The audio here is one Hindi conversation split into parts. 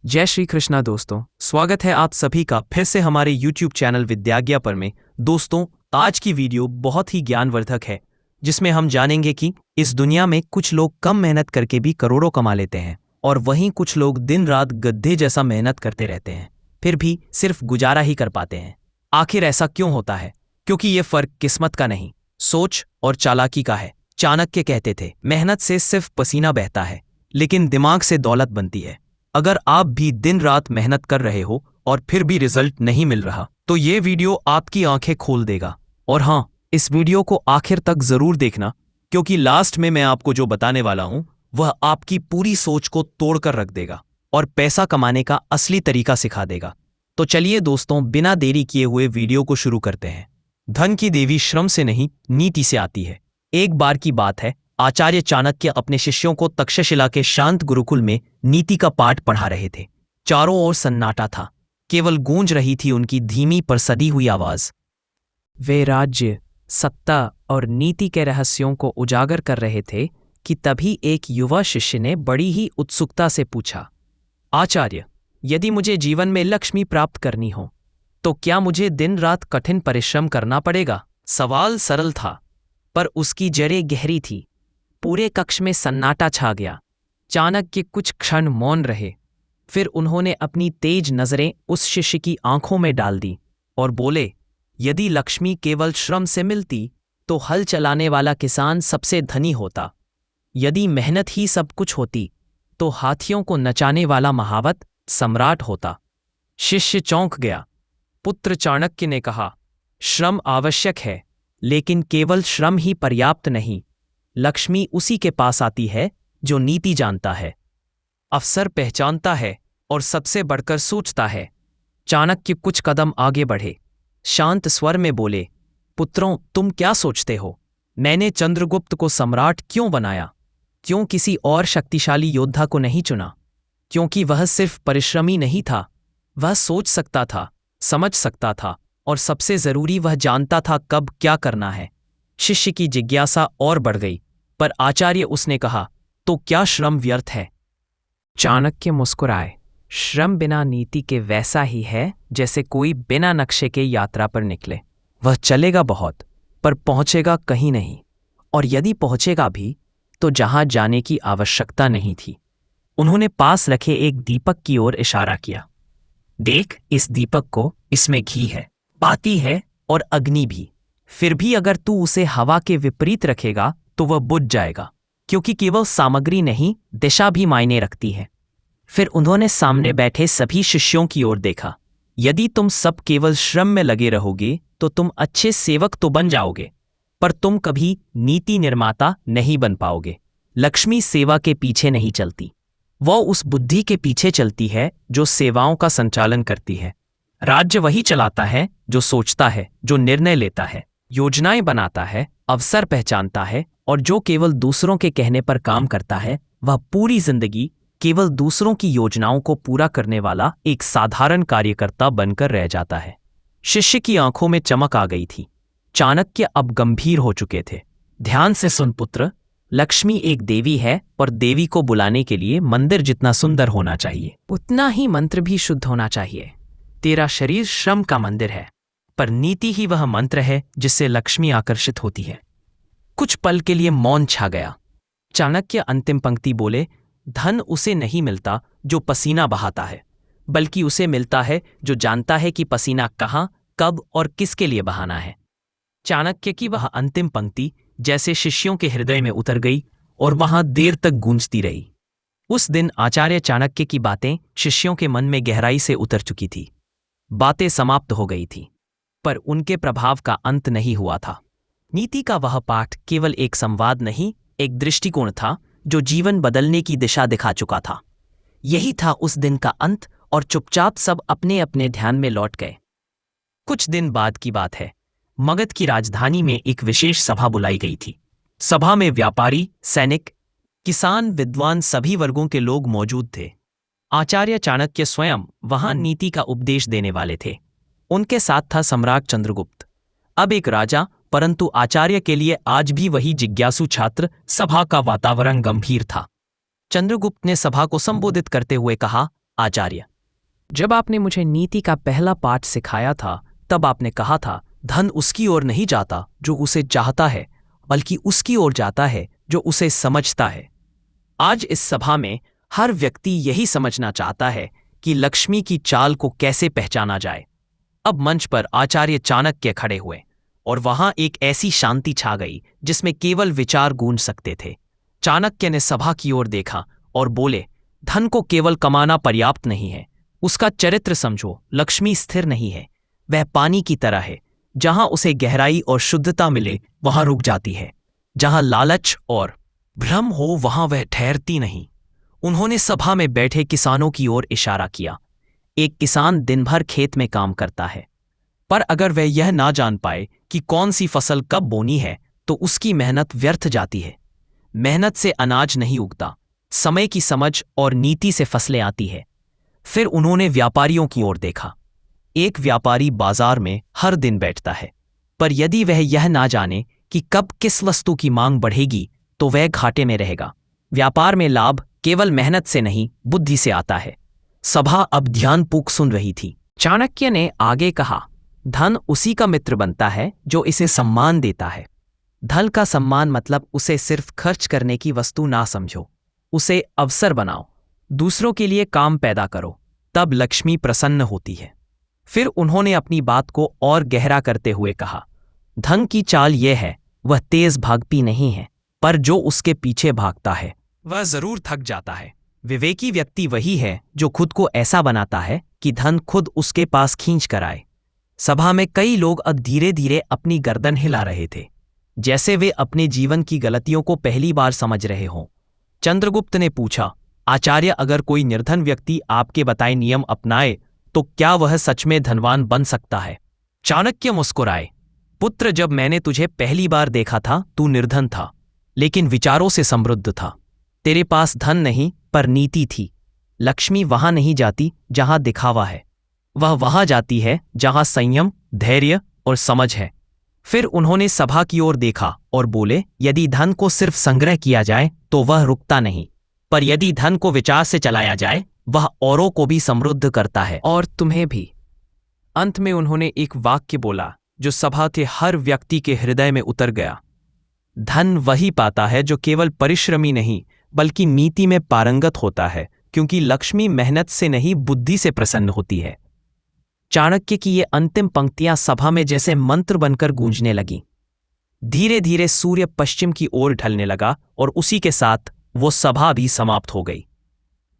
जय श्री कृष्णा दोस्तों, स्वागत है आप सभी का फिर से हमारे YouTube चैनल विद्याज्ञा पर में। दोस्तों, आज की वीडियो बहुत ही ज्ञानवर्धक है, जिसमें हम जानेंगे कि इस दुनिया में कुछ लोग कम मेहनत करके भी करोड़ों कमा लेते हैं और वहीं कुछ लोग दिन रात गधे जैसा मेहनत करते रहते हैं, फिर भी सिर्फ गुजारा ही कर पाते हैं। आखिर ऐसा क्यों होता है? क्योंकि ये फर्क किस्मत का नहीं, सोच और चालाकी का है। चाणक्य कहते थे, मेहनत से सिर्फ पसीना बहता है, लेकिन दिमाग से दौलत बनती है। अगर आप भी दिन रात मेहनत कर रहे हो और फिर भी रिजल्ट नहीं मिल रहा, तो ये वीडियो आपकी आंखें खोल देगा। और हाँ, इस वीडियो को आखिर तक जरूर देखना, क्योंकि लास्ट में मैं आपको जो बताने वाला हूं वह आपकी पूरी सोच को तोड़कर रख देगा और पैसा कमाने का असली तरीका सिखा देगा। तो चलिए दोस्तों, बिना देरी किए हुए वीडियो को शुरू करते हैं। धन की देवी श्रम से नहीं, नीति से आती है। एक बार की बात है, आचार्य चाणक्य अपने शिष्यों को तक्षशिला के शांत गुरुकुल में नीति का पाठ पढ़ा रहे थे। चारों ओर सन्नाटा था, केवल गूंज रही थी उनकी धीमी पर सदी हुई आवाज। वे राज्य, सत्ता और नीति के रहस्यों को उजागर कर रहे थे कि तभी एक युवा शिष्य ने बड़ी ही उत्सुकता से पूछा, आचार्य, यदि मुझे जीवन में लक्ष्मी प्राप्त करनी हो तो क्या मुझे दिन रात कठिन परिश्रम करना पड़ेगा? सवाल सरल था, पर उसकी जड़ें गहरी थी। पूरे कक्ष में सन्नाटा छा गया। चाणक्य कुछ क्षण मौन रहे, फिर उन्होंने अपनी तेज नजरें उस शिष्य की आंखों में डाल दी और बोले, यदि लक्ष्मी केवल श्रम से मिलती तो हल चलाने वाला किसान सबसे धनी होता। यदि मेहनत ही सब कुछ होती तो हाथियों को नचाने वाला महावत सम्राट होता। शिष्य चौंक गया। पुत्र चाणक्य ने कहा, श्रम आवश्यक है, लेकिन केवल श्रम ही पर्याप्त नहीं। लक्ष्मी उसी के पास आती है जो नीति जानता है, अवसर पहचानता है और सबसे बढ़कर सोचता है। चाणक्य कुछ कदम आगे बढ़े, शांत स्वर में बोले, पुत्रों, तुम क्या सोचते हो? मैंने चंद्रगुप्त को सम्राट क्यों बनाया? क्यों किसी और शक्तिशाली योद्धा को नहीं चुना? क्योंकि वह सिर्फ परिश्रमी नहीं था, वह सोच सकता था, समझ सकता था और सबसे जरूरी वह जानता था कब क्या करना है। शिष्य की जिज्ञासा और बढ़ गई, पर आचार्य, उसने कहा, तो क्या श्रम व्यर्थ है? चाणक्य मुस्कुराए, श्रम बिना नीति के वैसा ही है जैसे कोई बिना नक्शे के यात्रा पर निकले। वह चलेगा बहुत, पर पहुंचेगा कहीं नहीं, और यदि पहुंचेगा भी तो जहां जाने की आवश्यकता नहीं थी। उन्होंने पास रखे एक दीपक की ओर इशारा किया। देख इस दीपक को, इसमें घी है, बाती है और अग्नि भी। फिर भी अगर तू उसे हवा के विपरीत रखेगा तो वह बुझ जाएगा, क्योंकि केवल सामग्री नहीं, दिशा भी मायने रखती है। फिर उन्होंने सामने बैठे सभी शिष्यों की ओर देखा। यदि तुम सब केवल श्रम में लगे रहोगे तो तुम अच्छे सेवक तो बन जाओगे, पर तुम कभी नीति निर्माता नहीं बन पाओगे। लक्ष्मी सेवा के पीछे नहीं चलती, वह उस बुद्धि के पीछे चलती है जो सेवाओं का संचालन करती है। राज्य वही चलाता है जो सोचता है, जो निर्णय लेता है, योजनाएं बनाता है, अवसर पहचानता है, और जो केवल दूसरों के कहने पर काम करता है, वह पूरी जिंदगी केवल दूसरों की योजनाओं को पूरा करने वाला एक साधारण कार्यकर्ता बनकर रह जाता है। शिष्य की आंखों में चमक आ गई थी। चाणक्य अब गंभीर हो चुके थे। ध्यान से सुन पुत्र, लक्ष्मी एक देवी है और देवी को बुलाने के लिए मंदिर जितना सुंदर होना चाहिए, उतना ही मंत्र भी शुद्ध होना चाहिए। तेरा शरीर श्रम का मंदिर है, पर नीति ही वह मंत्र है जिससे लक्ष्मी आकर्षित होती है। कुछ पल के लिए मौन छा गया। चाणक्य अंतिम पंक्ति बोले, धन उसे नहीं मिलता जो पसीना बहाता है, बल्कि उसे मिलता है जो जानता है कि पसीना कहाँ, कब और किसके लिए बहाना है। चाणक्य की वह अंतिम पंक्ति जैसे शिष्यों के हृदय में उतर गई और वहां देर तक गूंजती रही। उस दिन आचार्य चाणक्य की बातें शिष्यों के मन में गहराई से उतर चुकी थी। बातें समाप्त हो गई थी, पर उनके प्रभाव का अंत नहीं हुआ था। नीति का वह पाठ केवल एक संवाद नहीं, एक दृष्टिकोण था जो जीवन बदलने की दिशा दिखा चुका था। यही था उस दिन का अंत, और चुपचाप सब अपने अपने ध्यान में लौट गए। कुछ दिन बाद की बात है, मगध की राजधानी में एक विशेष सभा बुलाई गई थी। सभा में व्यापारी, सैनिक, किसान, विद्वान, सभी वर्गों के लोग मौजूद थे। आचार्य चाणक्य स्वयं वहां नीति का उपदेश देने वाले थे। उनके साथ था सम्राट चंद्रगुप्त, अब एक राजा, परंतु आचार्य के लिए आज भी वही जिज्ञासु छात्र। सभा का वातावरण गंभीर था। चंद्रगुप्त ने सभा को संबोधित करते हुए कहा, आचार्य, जब आपने मुझे नीति का पहला पाठ सिखाया था तब आपने कहा था धन उसकी ओर नहीं जाता जो उसे चाहता है, बल्कि उसकी ओर जाता है जो उसे समझता है। आज इस सभा में हर व्यक्ति यही समझना चाहता है कि लक्ष्मी की चाल को कैसे पहचाना जाए। अब मंच पर आचार्य चाणक्य खड़े हुए और वहां एक ऐसी शांति छा गई जिसमें केवल विचार गूंज सकते थे। चाणक्य ने सभा की ओर देखा और बोले, धन को केवल कमाना पर्याप्त नहीं है, उसका चरित्र समझो। लक्ष्मी स्थिर नहीं है, वह पानी की तरह है, जहां उसे गहराई और शुद्धता मिले वहां रुक जाती है, जहां लालच और भ्रम हो वहां वह ठहरती नहीं। उन्होंने सभा में बैठे किसानों की ओर इशारा किया। एक किसान दिन भर खेत में काम करता है, पर अगर वह यह ना जान पाए कि कौन सी फसल कब बोनी है तो उसकी मेहनत व्यर्थ जाती है। मेहनत से अनाज नहीं उगता, समय की समझ और नीति से फसलें आती है। फिर उन्होंने व्यापारियों की ओर देखा। एक व्यापारी बाजार में हर दिन बैठता है, पर यदि वह यह ना जाने कि कब किस वस्तु की मांग बढ़ेगी तो वह घाटे में रहेगा। व्यापार में लाभ केवल मेहनत से नहीं, बुद्धि से आता है। सभा अब ध्यानपूर्वक सुन रही थी। चाणक्य ने आगे कहा, धन उसी का मित्र बनता है जो इसे सम्मान देता है। धन का सम्मान मतलब उसे सिर्फ खर्च करने की वस्तु ना समझो, उसे अवसर बनाओ, दूसरों के लिए काम पैदा करो, तब लक्ष्मी प्रसन्न होती है। फिर उन्होंने अपनी बात को और गहरा करते हुए कहा, धन की चाल यह है, वह तेज भागती नहीं है, पर जो उसके पीछे भागता है वह जरूर थक जाता है। विवेकी व्यक्ति वही है जो खुद को ऐसा बनाता है कि धन खुद उसके पास खींच कर आए। सभा में कई लोग अब धीरे धीरे अपनी गर्दन हिला रहे थे, जैसे वे अपने जीवन की गलतियों को पहली बार समझ रहे हों। चंद्रगुप्त ने पूछा, आचार्य, अगर कोई निर्धन व्यक्ति आपके बताए नियम अपनाए तो क्या वह सच में धनवान बन सकता है? चाणक्य मुस्कुराए, पुत्र, जब मैंने तुझे पहली बार देखा था तू निर्धन था, लेकिन विचारों से समृद्ध था। तेरे पास धन नहीं पर नीति थी। लक्ष्मी वहां नहीं जाती जहां दिखावा है, वह वहां जाती है जहां संयम, धैर्य और समझ है। फिर उन्होंने सभा की ओर देखा और बोले, यदि धन को सिर्फ संग्रह किया जाए तो वह रुकता नहीं, पर यदि धन को विचार से चलाया जाए वह औरों को भी समृद्ध करता है, और तुम्हें भी। अंत में उन्होंने एक वाक्य बोला जो सभा के हर व्यक्ति के हृदय में उतर गया, धन वही पाता है जो केवल परिश्रमी नहीं बल्कि नीति में पारंगत होता है, क्योंकि लक्ष्मी मेहनत से नहीं बुद्धि से प्रसन्न होती है। चाणक्य की ये अंतिम पंक्तियां सभा में जैसे मंत्र बनकर गूंजने लगीं। धीरे धीरे सूर्य पश्चिम की ओर ढलने लगा और उसी के साथ वो सभा भी समाप्त हो गई।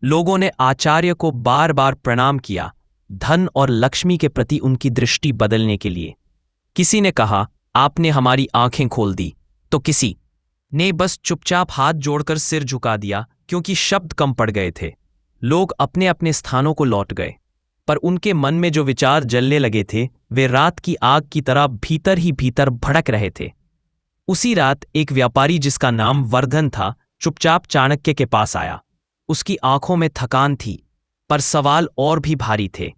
लोगों ने आचार्य को बार बार प्रणाम किया, धन और लक्ष्मी के प्रति उनकी दृष्टि बदलने के लिए। किसी ने कहा, आपने हमारी आंखें खोल दी, तो किसी ने बस चुपचाप हाथ जोड़कर सिर झुका दिया, क्योंकि शब्द कम पड़ गए थे। लोग अपने अपने स्थानों को लौट गए, पर उनके मन में जो विचार जलने लगे थे वे रात की आग की तरह भीतर ही भीतर भड़क रहे थे। उसी रात एक व्यापारी जिसका नाम वर्धन था चुपचाप चाणक्य के पास आया। उसकी आंखों में थकान थी, पर सवाल और भी भारी थे।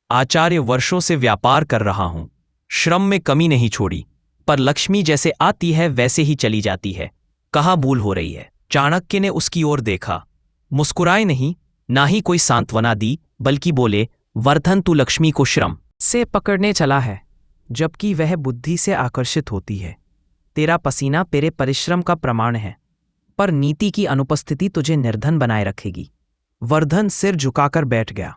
आचार्य, वर्षों से व्यापार कर रहा हूं, श्रम में कमी नहीं छोड़ी, पर लक्ष्मी जैसे आती है वैसे ही चली जाती है, कहाँ भूल हो रही है? चाणक्य ने उसकी ओर देखा, मुस्कुराए नहीं, ना ही कोई सांत्वना दी, बल्कि बोले, वर्धन, तू लक्ष्मी को श्रम से पकड़ने चला है, जबकि वह बुद्धि से आकर्षित होती है। तेरा पसीना तेरे परिश्रम का प्रमाण है, पर नीति की अनुपस्थिति तुझे निर्धन बनाए रखेगी। वर्धन सिर झुकाकर बैठ गया।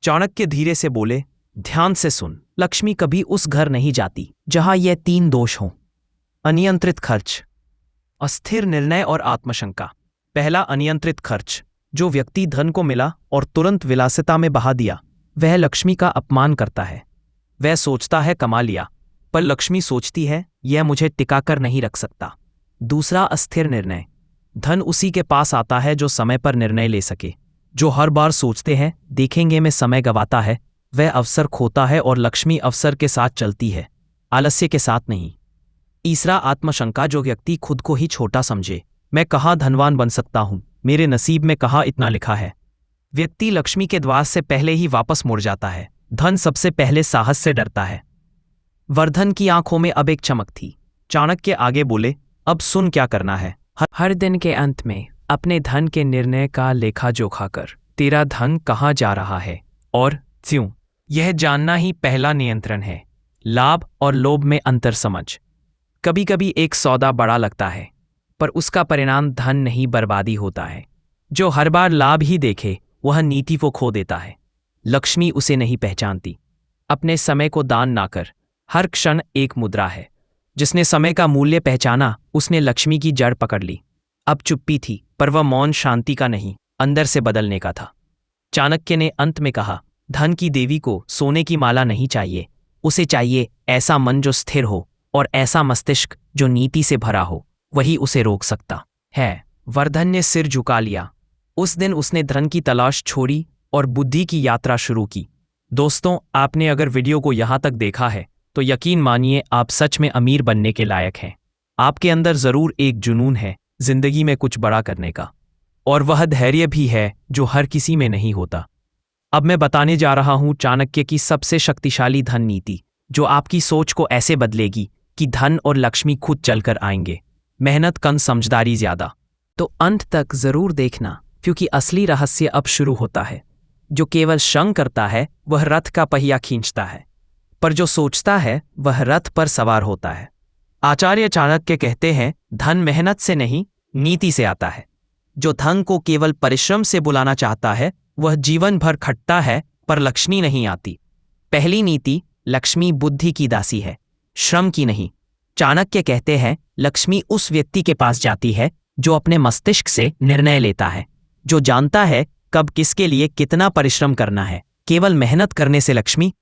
चाणक्य धीरे से बोले, ध्यान से सुन, लक्ष्मी कभी उस घर नहीं जाती जहां यह 3 दोष हों: अनियंत्रित खर्च, अस्थिर निर्णय और आत्मशंका। पहला, अनियंत्रित खर्च। जो व्यक्ति धन को मिला और तुरंत विलासिता में बहा दिया, वह लक्ष्मी का अपमान करता है। वह सोचता है कमा लिया, पर लक्ष्मी सोचती है यह मुझे टिकाकर नहीं रख सकता। दूसरा, अस्थिर निर्णय। धन उसी के पास आता है जो समय पर निर्णय ले सके। जो हर बार सोचते हैं देखेंगे में समय गंवाता है, वह अवसर खोता है, और लक्ष्मी अवसर के साथ चलती है, आलस्य के साथ नहीं। तीसरा, आत्मशंका। जो व्यक्ति खुद को ही छोटा समझे, मैं कहाँ धनवान बन सकता हूँ, मेरे नसीब में कहाँ इतना लिखा है, व्यक्ति लक्ष्मी के द्वार से पहले ही वापस मुड़ जाता है। धन सबसे पहले साहस से डरता है। वर्धन की आंखों में अब एक चमक थी। चाणक्य आगे बोले, अब सुन क्या करना है। हर दिन के अंत में अपने धन के निर्णय का लेखा जोखा कर। तेरा धन कहाँ जा रहा है और क्यों? यह जानना ही पहला नियंत्रण है। लाभ और लोभ में अंतर समझ। कभी कभी एक सौदा बड़ा लगता है, पर उसका परिणाम धन नहीं बर्बादी होता है। जो हर बार लाभ ही देखे वह नीति को खो देता है। लक्ष्मी उसे नहीं पहचानती। अपने समय को दान ना कर। हर क्षण एक मुद्रा है। जिसने समय का मूल्य पहचाना उसने लक्ष्मी की जड़ पकड़ ली। अब चुप्पी थी, पर वह मौन शांति का नहीं, अंदर से बदलने का था। चाणक्य ने अंत में कहा, धन की देवी को सोने की माला नहीं चाहिए, उसे चाहिए ऐसा मन जो स्थिर हो और ऐसा मस्तिष्क जो नीति से भरा हो। वही उसे रोक सकता है। वर्धन ने सिर झुका लिया। उस दिन उसने धन की तलाश छोड़ी और बुद्धि की यात्रा शुरू की। दोस्तों, आपने अगर वीडियो को यहाँ तक देखा है तो यकीन मानिए आप सच में अमीर बनने के लायक हैं। आपके अंदर जरूर एक जुनून है जिंदगी में कुछ बड़ा करने का, और वह धैर्य भी है जो हर किसी में नहीं होता। अब मैं बताने जा रहा हूं चाणक्य की सबसे शक्तिशाली धन नीति, जो आपकी सोच को ऐसे बदलेगी कि धन और लक्ष्मी खुद चलकर आएंगे। मेहनत कम, समझदारी ज्यादा। तो अंत तक जरूर देखना, क्योंकि असली रहस्य अब शुरू होता है। जो केवल श्रम करता है वह रथ का पहिया खींचता है, पर जो सोचता है वह रथ पर सवार होता है। आचार्य चाणक्य कहते हैं, धन मेहनत से नहीं, नीति से आता है। जो धन को केवल परिश्रम से बुलाना चाहता है वह जीवन भर खटता है, पर लक्ष्मी नहीं आती। पहली नीति, लक्ष्मी बुद्धि की दासी है, श्रम की नहीं। चाणक्य कहते हैं, लक्ष्मी उस व्यक्ति के पास जाती है जो अपने मस्तिष्क से निर्णय लेता है, जो जानता है कब किसके लिए कितना परिश्रम करना है। केवल मेहनत करने से लक्ष्मी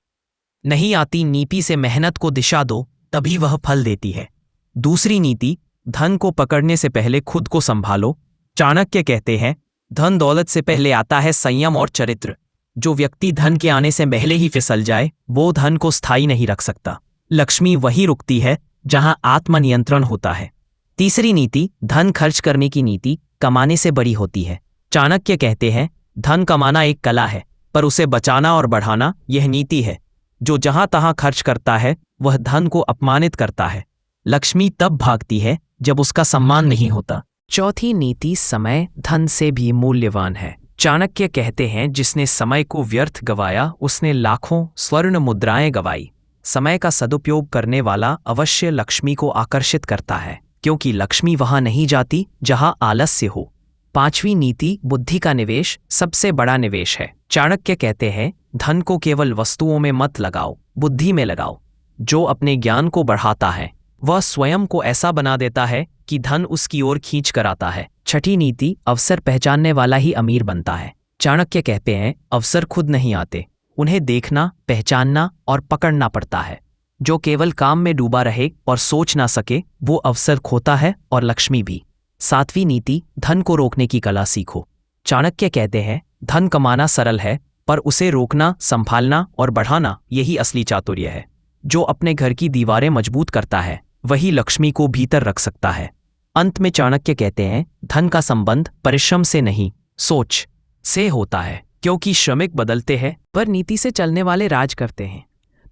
नहीं आती, नीति से मेहनत को दिशा दो, तभी वह फल देती है। दूसरी नीति, धन को पकड़ने से पहले खुद को संभालो। चाणक्य कहते हैं, धन दौलत से पहले आता है संयम और चरित्र। जो व्यक्ति धन के आने से पहले ही फिसल जाए वो धन को स्थायी नहीं रख सकता। लक्ष्मी वही रुकती है जहां आत्मनियंत्रण होता है। तीसरी नीति, धन खर्च करने की नीति कमाने से बड़ी होती है। चाणक्य कहते हैं, धन कमाना एक कला है, पर उसे बचाना और बढ़ाना यह नीति है। जो जहां तहां खर्च करता है वह धन को अपमानित करता है। लक्ष्मी तब भागती है जब उसका सम्मान नहीं होता। चौथी नीति, समय धन से भी मूल्यवान है। चाणक्य कहते हैं, जिसने समय को व्यर्थ गवाया उसने लाखों स्वर्ण मुद्राएं गवाई। समय का सदुपयोग करने वाला अवश्य लक्ष्मी को आकर्षित करता है, क्योंकि लक्ष्मी वहां नहीं जाती जहां आलस्य हो। पांचवी नीति, बुद्धि का निवेश सबसे बड़ा निवेश है। चाणक्य कहते हैं, धन को केवल वस्तुओं में मत लगाओ, बुद्धि में लगाओ। जो अपने ज्ञान को बढ़ाता है वह स्वयं को ऐसा बना देता है कि धन उसकी ओर खींच कर आता है। छठी नीति, अवसर पहचानने वाला ही अमीर बनता है। चाणक्य कहते हैं, अवसर खुद नहीं आते, उन्हें देखना, पहचानना और पकड़ना पड़ता है। जो केवल काम में डूबा रहे और सोच ना सके वो अवसर खोता है, और लक्ष्मी भी। सातवीं नीति, धन को रोकने की कला सीखो। चाणक्य कहते हैं, धन कमाना सरल है, पर उसे रोकना, संभालना और बढ़ाना यही असली चातुर्य है। जो अपने घर की दीवारें मजबूत करता है वही लक्ष्मी को भीतर रख सकता है। अंत में चाणक्य कहते हैं, धन का संबंध परिश्रम से नहीं, सोच से होता है, क्योंकि श्रमिक बदलते हैं पर नीति से चलने वाले राज करते हैं।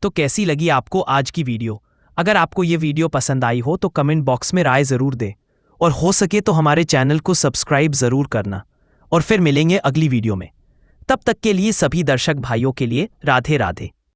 तो कैसी लगी आपको आज की वीडियो? अगर आपको ये वीडियो पसंद आई हो तो कमेंट बॉक्स में राय जरूर दे, और हो सके तो हमारे चैनल को सब्सक्राइब जरूर करना। और फिर मिलेंगे अगली वीडियो में। तब तक के लिए सभी दर्शक भाइयों के लिए राधे राधे।